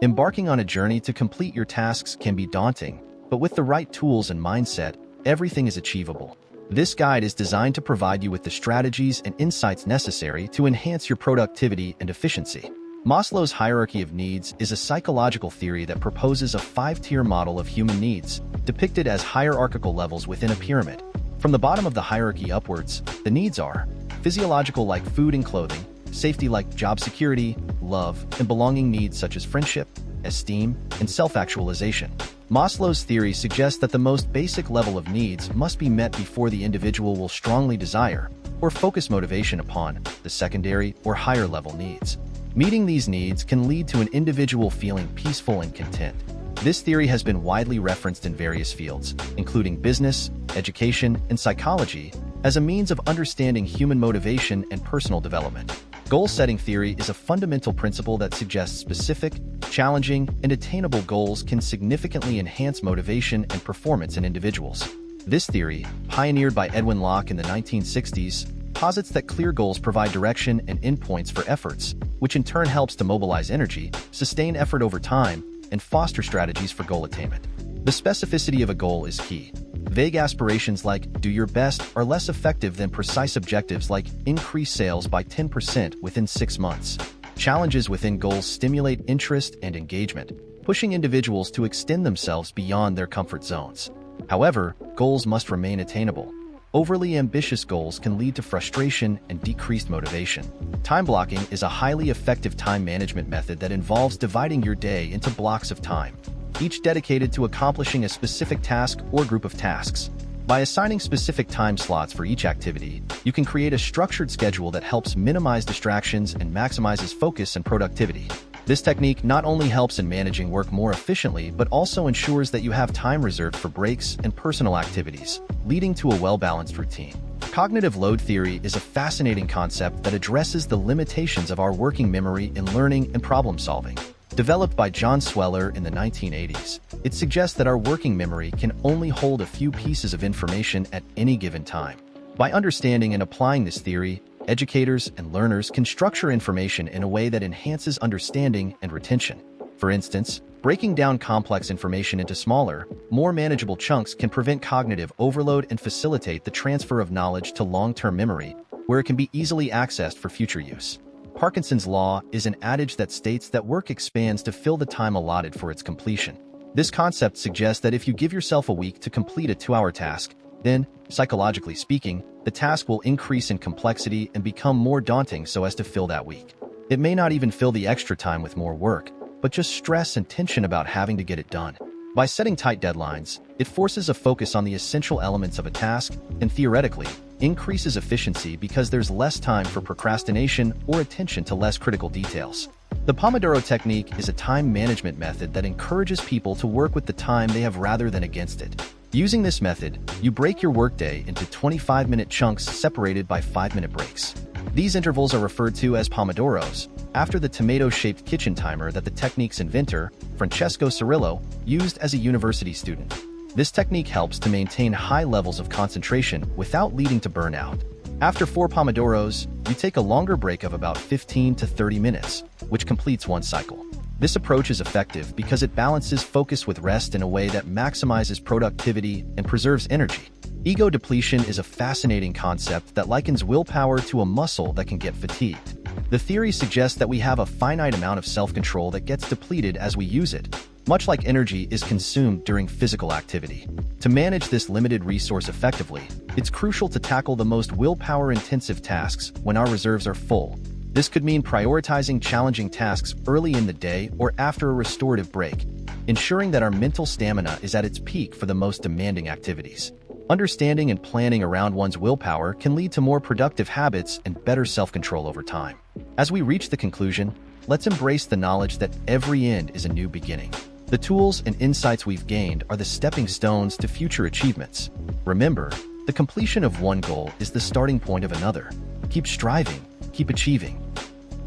Embarking on a journey to complete your tasks can be daunting, but with the right tools and mindset, everything is achievable. This guide is designed to provide you with the strategies and insights necessary to enhance your productivity and efficiency. Maslow's hierarchy of needs is a psychological theory that proposes a 5-tier model of human needs, depicted as hierarchical levels within a pyramid. From the bottom of the hierarchy upwards, the needs are physiological like food and clothing, safety like job security, love, and belonging needs such as friendship, esteem, and self-actualization. Maslow's theory suggests that the most basic level of needs must be met before the individual will strongly desire or focus motivation upon the secondary or higher level needs. Meeting these needs can lead to an individual feeling peaceful and content. This theory has been widely referenced in various fields, including business, education, and psychology, as a means of understanding human motivation and personal development. Goal-setting theory is a fundamental principle that suggests specific, challenging, and attainable goals can significantly enhance motivation and performance in individuals. This theory, pioneered by Edwin Locke in the 1960s, posits that clear goals provide direction and endpoints for efforts, which in turn helps to mobilize energy, sustain effort over time, and foster strategies for goal attainment. The specificity of a goal is key. Vague aspirations like "do your best" are less effective than precise objectives like "increase sales by 10% within 6 months." Challenges within goals stimulate interest and engagement, pushing individuals to extend themselves beyond their comfort zones. However, goals must remain attainable. Overly ambitious goals can lead to frustration and decreased motivation. Time blocking is a highly effective time management method that involves dividing your day into blocks of time, each dedicated to accomplishing a specific task or group of tasks. By assigning specific time slots for each activity, you can create a structured schedule that helps minimize distractions and maximizes focus and productivity. This technique not only helps in managing work more efficiently, but also ensures that you have time reserved for breaks and personal activities, leading to a well-balanced routine. Cognitive load theory is a fascinating concept that addresses the limitations of our working memory in learning and problem-solving. Developed by John Sweller in the 1980s, it suggests that our working memory can only hold a few pieces of information at any given time. By understanding and applying this theory, educators and learners can structure information in a way that enhances understanding and retention. For instance, breaking down complex information into smaller, more manageable chunks can prevent cognitive overload and facilitate the transfer of knowledge to long-term memory, where it can be easily accessed for future use. Parkinson's Law is an adage that states that work expands to fill the time allotted for its completion. This concept suggests that if you give yourself a week to complete a 2-hour task, then, psychologically speaking, the task will increase in complexity and become more daunting so as to fill that week. It may not even fill the extra time with more work, but just stress and tension about having to get it done. By setting tight deadlines, it forces a focus on the essential elements of a task and, theoretically, increases efficiency because there's less time for procrastination or attention to less critical details. The Pomodoro Technique is a time management method that encourages people to work with the time they have rather than against it. Using this method, you break your workday into 25-minute chunks separated by 5-minute breaks. These intervals are referred to as Pomodoros, after the tomato-shaped kitchen timer that the technique's inventor, Francesco Cirillo, used as a university student. This technique helps to maintain high levels of concentration without leading to burnout. After 4 Pomodoros, you take a longer break of about 15 to 30 minutes, which completes one cycle. This approach is effective because it balances focus with rest in a way that maximizes productivity and preserves energy. Ego depletion is a fascinating concept that likens willpower to a muscle that can get fatigued. The theory suggests that we have a finite amount of self-control that gets depleted as we use it, much like energy is consumed during physical activity. To manage this limited resource effectively, it's crucial to tackle the most willpower-intensive tasks when our reserves are full. This could mean prioritizing challenging tasks early in the day or after a restorative break, ensuring that our mental stamina is at its peak for the most demanding activities. Understanding and planning around one's willpower can lead to more productive habits and better self-control over time. As we reach the conclusion, let's embrace the knowledge that every end is a new beginning. The tools and insights we've gained are the stepping stones to future achievements. Remember, the completion of one goal is the starting point of another. Keep striving, keep achieving,